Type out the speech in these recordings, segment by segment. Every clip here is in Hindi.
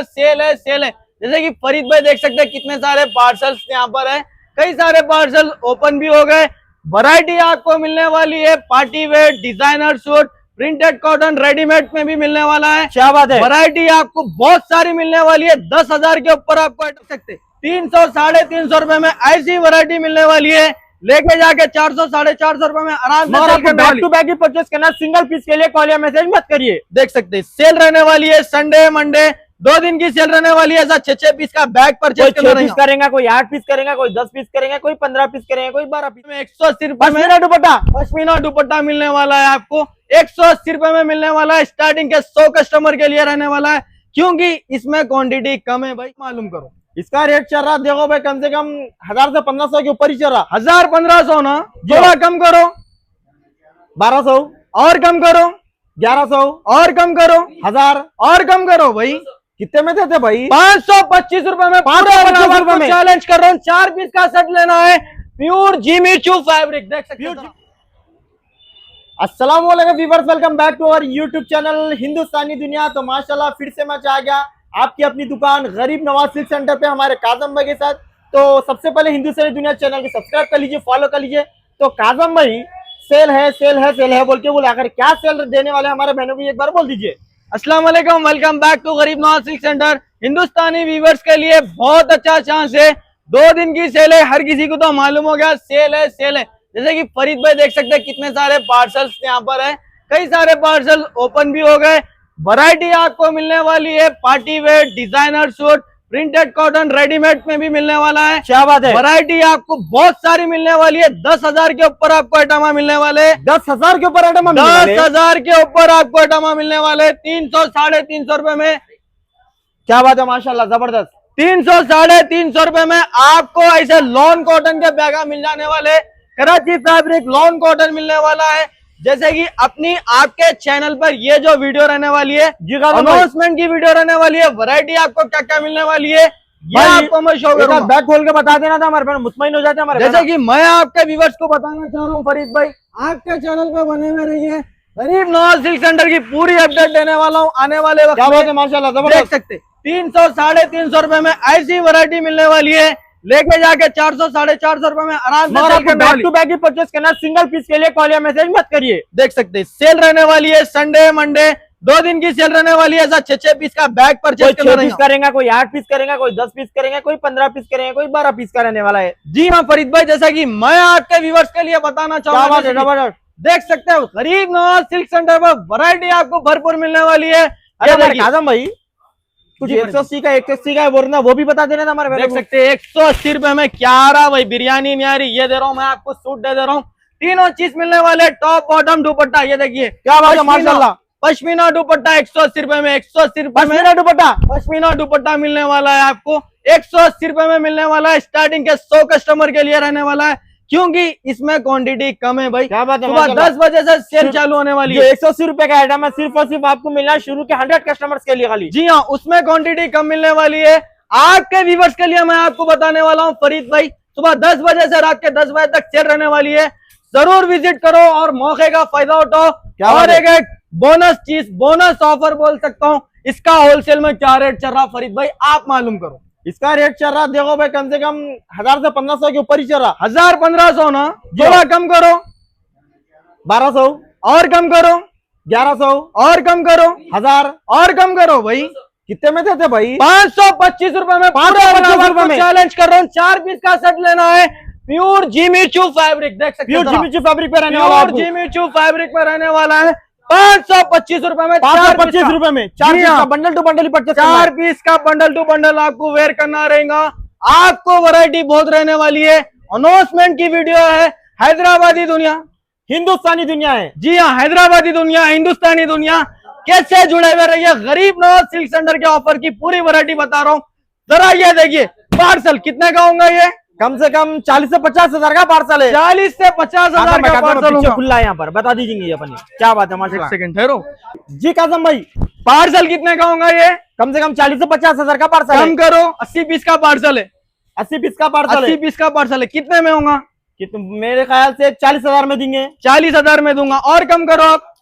सेल है सेल है। जैसे कि फरीद भाई देख सकते हैं कितने सारे पार्सल्स यहाँ पर है, कई सारे पार्सल ओपन भी हो गए। वैरायटी आपको मिलने वाली है, party wear, designer suit, printed cotton, readymade में भी मिलने वाला है। क्या बात है, वैरायटी आपको बहुत सारी मिलने वाली है। 10,000 के ऊपर आपको अटक सकते, 300 350 रुपए में ऐसी वैरायटी मिलने वाली है। लेके जाके 400 450 रुपए में आराम से सेल करने बैक वाली। टू बैक ही परचेस करना, सिंगल पीस के लिए कॉल या मैसेज मत करिए। देख सकते हैं सेल रहने वाली है, संडे मंडे 2 दिन की सेल रहने वाली है। ऐसा 6 पीस का बैग परचेज कोई 6 पीस करेगा, कोई 8 पीस करेगा, कोई 10 पीस करेगा, कोई 15 पीस करेगा, कोई 12 पीस। 180 रुपए में पश्मीना दुपट्टा, पश्मीना दुपट्टा मिलने वाला है आपको 180 रुपए में मिलने वाला है। स्टार्टिंग के 100 कस्टमर के लिए रहने वाला है, क्योंकि इसमें क्वांटिटी कम है। भाई मालूम करो इसका रेट चल रहा देखो भाई, कम से कम 1000 से 1500 के ऊपर ही चल रहा। 1000-1500 ना, थोड़ा कम करो, 1200 और कम करो, 1100 और कम करो, 1000 और कम करो। भाई कितने में देते भाई? 525 रुपए में 525 रुपए में चैलेंज कर रहा हूँ। 4 पीस का सेट लेना है, प्योर जिमी चू फैब्रिक। देख सकते हो। अस्सलाम वालेकुम viewers, welcome back to our YouTube channel Hindustani Duniya. तो माशाल्लाह फिर से मैं आ गया आपकी अपनी दुकान गरीब नवाज सिल्क सेंटर पे हमारे काजम भाई के साथ। तो सबसे पहले हिंदुस्तानी दुनिया चैनल को सब्सक्राइब कर लीजिए, फॉलो कर लीजिए। तो काजम भाई सेल है सेल है सेल है बोल के बोले, आखिर क्या सेल देने वाले हमारे बहनों को एक बार बोल दीजिए। अस्सलाम वालेकुम, वेलकम बैक टू गरीब नवाज सिल्क सेंटर। हिंदुस्तानी व्यूअर्स के लिए बहुत अच्छा चांस है, 2 दिन की सेल है। हर किसी को तो मालूम हो गया सेल है सेल है। जैसे कि फरीद भाई देख सकते हैं कितने सारे पार्सल्स यहाँ पर है, कई सारे पार्सल ओपन भी हो गए। वैरायटी आपको मिलने वाली है, party wear, designer suit, printed cotton, readymade में भी मिलने वाला है। क्या बात है, वैरायटी आपको बहुत सारी मिलने वाली है। 10,000 के ऊपर आपको आइटमा मिलने वाले, 10,000 के ऊपर आइटम 10,000 के ऊपर आपको आइटमा मिलने वाले 300 350 रुपए में। क्या बात है, माशाल्लाह जबरदस्त। 300 350 रुपए में आपको ऐसे लॉन कॉटन के बैगा मिल जाने वाले। कराची फैब्रिक लॉन कॉटन मिलने वाला है। जैसे कि अपनी आपके चैनल पर ये जो वीडियो रहने वाली है, अनाउंसमेंट की वीडियो रहने वाली है। वैरायटी आपको क्या क्या मिलने वाली है ये आपको मैं शो करूंगा। बैग खोल के बता देना था, हमारे मुतमईन हो जाते हैं हमारे। जैसे कि मैं आपके व्यूअर्स को बताना चाह रहा हूँ फरीद भाई, आपके चैनल पे बने हुए रहिए। गरीब नवाज सिल्क सेंटर की पूरी अपडेट देने वाला हूँ आने वाले वक्त। क्या बात है, माशाल्लाह देख जबरदस्त। सकते 300 350 रुपए में ऐसी वैरायटी मिलने वाली है। लेके जाके 400 450 रुपए में आराम से सेल करने बैक वाली। टू बैक ही परचेस करना, सिंगल पीस के लिए कॉल या मैसेज मत करिए। देख सकते हैं सेल रहने वाली है, संडे मंडे 2 दिन की सेल रहने वाली है। ऐसा 6 पीस का बैग परचेज कोई 6 पीस करेगा, कोई 8 पीस करेगा, कोई 10 पीस करेगा, कोई 15 पीस करेगा, कोई 12 पीस का रहने वाला है। जी हाँ फरीद भाई, जैसा कि मैं आपके व्यूअर्स के लिए बताना चाहूंगा, देख सकते हो गरीब नवाज सिल्क सेंटर पर वैरायटी आपको भरपूर मिलने वाली है। अरे काजम भाई कुछ 180 का 180 का बोलना, वो भी बता देना था हमारे। देख सकते हैं 180 रुपए में क्या आ रहा भाई, बिरयानी नहीं आ रही। ये दे रहा हूँ मैं आपको, सूट दे रहा हूँ, तीनों चीज मिलने वाले, टॉप बॉटम दुपट्टा। ये देखिए क्या बात है, माशाल्लाह। पश्मीना दुपट्टा 180 रुपए में, 180 रुपए में पश्मीना दुपट्टा, पश्मीना दुपट्टा मिलने वाला है आपको 180 रुपए में मिलने वाला है। स्टार्टिंग के 100 कस्टमर के लिए रहने वाला है, क्योंकि इसमें क्वांटिटी कम है भाई। क्या बात है, सुबह 10 बजे से सेल चालू होने वाली है। 180 रुपए का आइटम है, सिर्फ और सिर्फ आपको मिलना शुरू के 100 कस्टमर्स के लिए खाली। जी हाँ, उसमें क्वांटिटी कम मिलने वाली है। आपके व्यूअर्स के लिए मैं आपको बताने वाला हूँ फरीद भाई, सुबह 10 बजे से रात के 10 बजे तक सेल रहने वाली है। जरूर विजिट करो और मौके का फायदा उठाओ। और एक बोनस चीज, बोनस ऑफर बोल सकता हूँ, इसका होलसेल में क्या रेट चल रहा फरीद भाई आप मालूम करो। इसका रेट चल रहा देखो भाई, कम से कम 1000 से 1500 के ऊपर ही चल रहा। 1000-1500 ना, थोड़ा कम करो, 1200 और कम करो, 1100 और कम करो, 1000 और कम करो। भाई कितने में देते भाई? 525 रुपए में 525 रुपए में चैलेंज कर रहा हूँ। 4 पीस का सेट लेना है, प्योर जिमी चू फैब्रिक। देख सकते प्योर हो जिमी चू फैब्रिक पे रहने वाला, प्योर जिमी चू फैब्रिक पे रहने वाला है। 525 रुपए में, 525 रुपए में 4 पीस का बंडल टू बंडल ही परचेस करना है। 4 पीस का बंडल टू बंडल आपको वेयर करना रहेगा। आपको वैरायटी बहुत रहने वाली है। अनाउंसमेंट की वीडियो है, हैदराबादी दुनिया हिंदुस्तानी दुनिया है। जी हाँ, हैदराबादी दुनिया, हिंदुस्तानी दुनिया, कैसे जुड़े हुए रहिए। गरीब नवाज सिल्क सेंटर के ऑफर की पूरी वैरायटी बता रहा हूँ। जरा ये देखिए पार्सल कितने का होगा, ये कम से कम 40 से 50 हजार का पार्सल है। 40 से 50 हजार का पार्सल होगा। खुला है यहाँ पर, बता दीजिए अपनी। क्या बात है, माशाल्लाह। सेकंड ठहरो जी काजम भाई, पार्सल कितने का होगा ये? कम से कम 40 से 50 हजार का पार्सल है। कम करो, 80 पीस का पार्सल है। 80 पीस का पार्सल 80 पीस का पार्सल है, कितने में होगा? मेरे ख्याल से 40,000 में देंगे। 40,000 में दूंगा, और कम करो आप।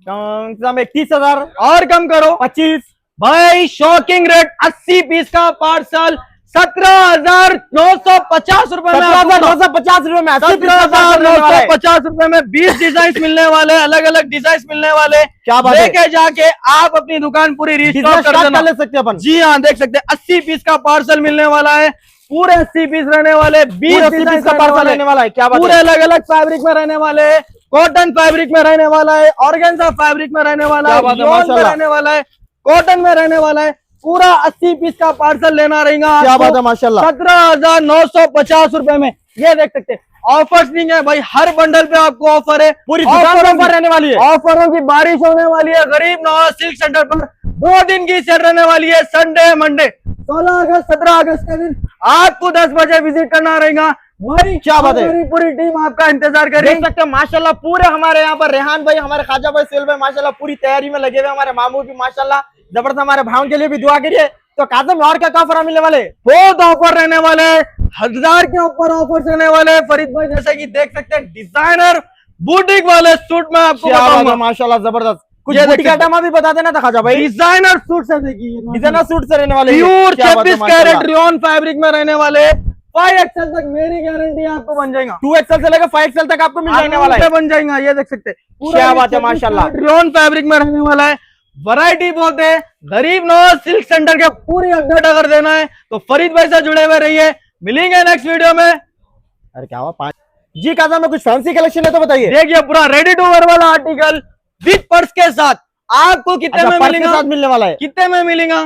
कम से कम 31,000, और कम करो, 25, भाई शॉकिंग रेट 80 पीस का पार्सल 17,950 रुपए में, 17,950 रुपए में 80 पीस का parcel मिलने वाला है। 17,950 रुपए में 20 डिजाइन मिलने वाले, अलग अलग डिजाइन मिलने वाले। क्या बात है। लेके जाके आप अपनी दुकान पूरी रिस्टॉक Business कर start देना। कर ले सकते हैं अपन। जी हाँ, देख सकते हैं 80 पीस का पार्सल मिलने वाला है, पूरे 80 पीस रहने वाले, 20 पूरे 80 पीस का पार्सल रहने वाला है। क्या बात पूरे है। अलग अलग फैब्रिक में रहने वाले हैं, कॉटन फैब्रिक में रहने वाला है, ऑर्गेन्जा फैब्रिक में रहने वाला क्या है, बात है, लियोन में माशाल्लाह। रहने वाला है, कॉटन में रहने वाला है। पूरा 80 पीस का पार्सल लेना रहेगा। क्या बात है, माशाल्लाह। 17,950 रुपए में। ये देख सकते हैं, ऑफर्स नहीं है भाई, हर बंडल पे आपको ऑफर है, पूरी दुकान पर ऑफर रहने वाली है। ऑफरों की बारिश होने वाली है। गरीब नवाज सिल्क सेंटर पर 2 दिन की सेल रहने वाली है, संडे मंडे 16 अगस्त 17 अगस्त के दिन आपको 10 बजे विजिट करना रहेगा। हमारी क्या बात है। हमारी पूरी टीम आपका इंतजार देख करेगी। सकते हैं माशाल्लाह, पूरे हमारे यहाँ पर रेहान भाई, हमारे खाजा भाई, सेल भाई माशाल्लाह पूरी तैयारी में लगे हुए। हमारे मामू भी माशाल्लाह जबरदस्त, हमारे भाइयों के लिए भी दुआ करिए। तो काजम में और क्या ऑफर मिलने वाले? बहुत ऑफर रहने वाले हैं, 1000 के ऊपर ऑफर रहने वाले हैं। फरीद भाई जैसे कि देख सकते हैं, डिजाइनर बुटीक वाले सूट में आपको क्या बात है, बताऊंगा। माशाल्लाह जबरदस्त। कुछ ये बुटीक देख आइटम भी बता देना था खाजा भाई। डिजाइनर सूट से देखिए, डिजाइनर सूट से रहने वाले हैं। प्योर क्या बात है, 26 माशाल्लाह। कैरेट रियोन फैब्रिक में रहने वाले। 5XL तक मेरी गारंटी आपको बन जाएगा, 2XL से लेकर 5XL तक आपको मिल जाने वाला है। बन जाएगा। ये देख सकते हैं, क्या बात है, माशाल्लाह। रियोन फैब्रिक में रहने वाला है। वैरायटी बहुत है। गरीब नवाज सिल्क सेंटर के पूरी अपडेट अगर देना है तो फरीद भाई से जुड़े हुए रहिए। मिलेंगे नेक्स्ट वीडियो में। अरे क्या हुआ, 5 जी काजम में कुछ फैंसी कलेक्शन है तो बताइए। देखिए, पूरा रेडी टू वेयर वाला आर्टिकल विद पर्स के साथ आपको कितने अच्छा, में पर्स के मिलेगा? साथ मिलने वाला है। कितने में मिलेगा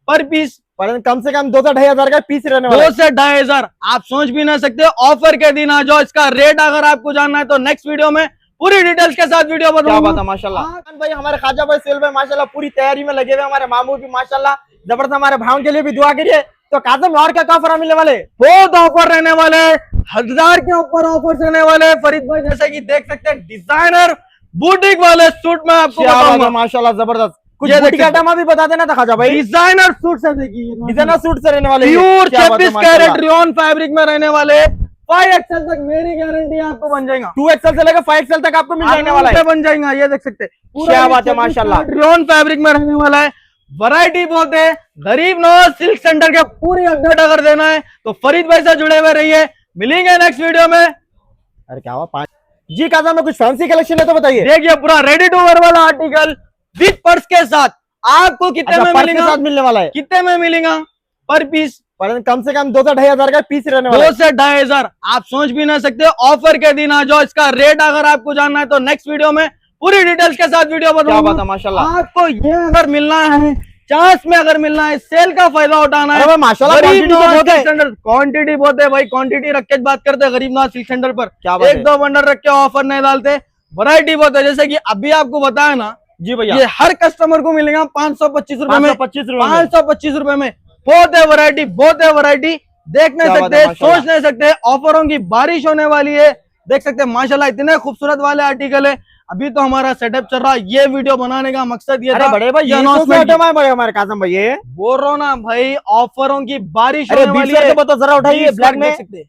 पर पीस? पर कम से कम 2 से 2.5 हजार का पीस रहने वाला 2 है। से 2,500। आप सोच भी ना सकते। ऑफर के दिन आ जाओ। इसका रेट अगर आपको जानना है तो नेक्स्ट वीडियो में पूरी डिटेल्स के साथ वीडियो क्या बात बताऊंगा। है, माशाल्लाह। भाई हमारे खाजा भाई, सेल भाई माशाल्लाह पूरी तैयारी में लगे हुए। हमारे मामू भी माशाल्लाह जबरदस्त, हमारे भाइयों के लिए भी दुआ करिए। तो काजम में और क्या ऑफर मिलने वाले? बहुत ऑफर रहने वाले हैं, 1000 के ऊपर ऑफर रहने वाले हैं। फरीद भाई जैसे कि देख सकते हैं, डिजाइनर बुटीक वाले सूट में आपको क्या बात है, बताऊंगा। माशाल्लाह जबरदस्त। कुछ ये देख बुटीक सकते आइटम भी बता देना था खाजा भाई। डिजाइनर सूट से देखिए, डिजाइनर सूट से रहने वाले हैं। प्योर क्या बात है, 26 माशाल्लाह। कैरेट रियोन फैब्रिक में रहने वाले। 5XL तक मेरी गारंटी आपको बन जाएगा, 2XL से लेकर 5XL तक आपको मिल जाने वाला है। बन जाएगा। ये देख सकते हैं, क्या बात है, माशाल्लाह। रियोन फैब्रिक में रहने वाला है। वैरायटी बहुत है। गरीब नवाज सिल्क सेंटर के पूरी अपडेट अगर देना है तो फरीद भाई से जुड़े हुए रहिए। मिलेंगे नेक्स्ट वीडियो में। अरे क्या हुआ, 5 जी काजम में कुछ फैंसी कलेक्शन है तो बताइए। देखिए, पूरा रेडी टू वेयर वाला आर्टिकल विद पर्स के साथ आपको कितने अच्छा, में पर्स के मिलेगा? साथ मिलने वाला है। कितने में मिलेगा पर पीस? पर कम से कम 2 से 2.5 हजार का पीस रहने वाला 2 है। से 2,500। आप सोच भी ना सकते। ऑफर के दिन आ जाओ। इसका रेट अगर आपको जानना है तो नेक्स्ट वीडियो में पूरी डिटेल्स के साथ वीडियो क्या बात बताऊंगा। है, माशाल्लाह। आपको ये अगर मिलना है, चांस में अगर मिलना है, सेल का फायदा उठाना अरे है, भाई माशाल्लाह, गरीब quantity तो नवाज बहुत है। सिल्क सेंटर क्वांटिटी बहुत है भाई। क्वांटिटी रख के बात करते हैं गरीब नवाज सिल्क सेंटर पर। क्या बात है। 1-2 बंडल रख के ऑफर नहीं डालते। वैरायटी बहुत है। जैसे कि अभी आपको बताया ना, जी भैया, ये हर कस्टमर को मिलेगा 525 रुपए में। 525 रुपए में। 525 रुपए में बहुत है वैरायटी, बहुत है वैरायटी। देख नहीं क्या बात सकते, है, माशाल्लाह। सोच नहीं सकते। ऑफरों की बारिश होने वाली है। देख सकते हैं माशाल्लाह, इतने खूबसूरत वाले आर्टिकल है। अभी तो हमारा सेटअप चल रहा है। ये वीडियो बनाने का मकसद ये अरे था, बड़े भाई, ये announcement आइटम है बड़े हमारे काजम भाई। ये बोल रहा हूं ना भाई, ऑफरों की बारिश अरे होने 20 वाली है। के तो जरा उठाइए, 20 ब्लैक देख में। सकते हैं।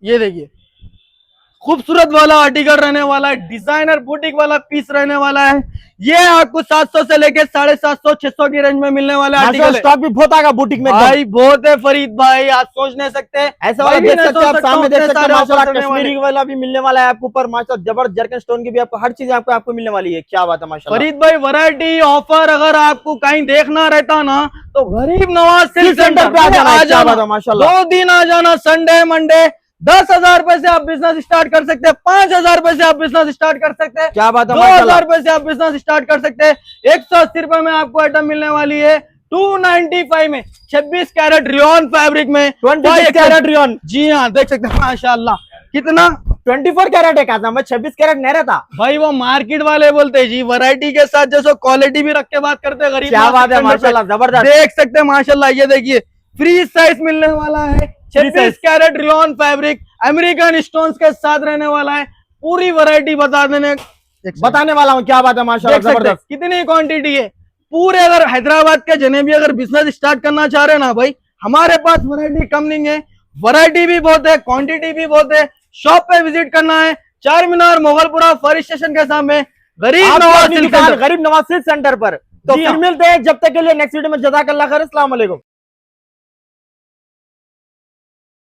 ये देखिए, खूबसूरत वाला आर्टिकल रहने वाला है। डिजाइनर बुटीक वाला पीस रहने वाला है। ये आपको 700 से लेके 750 600 की रेंज में मिलने वाला आर्टिकल माशाल्लाह, है। स्टॉक भी बहुत आगा बुटीक में एकदम। भाई बहुत है फरीद भाई, आप सोच नहीं सकते। ऐसा वाला भाई भी देख नहीं सकते हैं आप, सोच सकता सामने देख उतने सकते हैं सारे माशाल्लाह, ऑफर रहने वाले। कश्मीरी वाला भी मिलने वाला है आपको ऊपर। माशाल्लाह जबरदस्त जरकन स्टोन की भी आपको हर चीज आपको मिलने वाली है। क्या बात है, माशाल्लाह। फरीद भाई वैरायटी ऑफर अगर आपको कहीं देखना रहता ना तो गरीब नवाज सिल्क सेंटर पे आ क्या जाना। बात है, माशाल्लाह। 2 दिन आ जाना, संडे मंडे। 10,000 रुपए से आप बिजनेस स्टार्ट कर सकते हैं। 5,000 रुपए से आप बिजनेस स्टार्ट कर सकते हैं। क्या बात है, 2,000 माशाल्लाह। रुपए से आप बिजनेस स्टार्ट कर सकते हैं। 180 रुपए में आपको आइटम मिलने वाली है। 295 में 26 कैरेट रियोन फैब्रिक में 26 कैरेट रियोन। जी हाँ, देख सकते हैं माशाल्लाह कितना। 24 कैरेट है काजम में, 26 कैरेट नहीं रहता। भाई वो मार्केट वाले बोलते हैं जी, वैरायटी के साथ जैसे क्वालिटी भी रख के बात करते हैं। गरीब क्या नवाज बात है, सिल्क सेंटर पे। माशाल्लाह जबरदस्त। देख सकते हैं माशाल्लाह। ये देखिए, फ्री साइज मिलने वाला है। 26 carat rayon fabric American stones के साथ रहने वाला है। पूरी वैरायटी बताने वाला हूँ। क्या बात है, माशाल्लाह देख सकते हैं जबरदस्त। कितनी क्वांटिटी है। पूरे अगर हैदराबाद के जने भी अगर बिजनेस स्टार्ट करना चाह रहे हैं ना भाई, हमारे पास वैरायटी कम नहीं है। वैरायटी भी बहुत है, क्वांटिटी भी बहुत है। शॉप पे विजिट करना है, चार मीनार मोगलपुरा फॉरेस्ट स्टेशन के सामने गरीब आपको नवाज अपनी सिल्क दुकान सेंटर। गरीब नवाज सिल्क सेंटर पर तो जी फिर हाँ। मिलते हैं, जब तक के लिए नेक्स्ट वीडियो में। जज़ाकल्लाह खैर, अस्सलाम वालेकुम।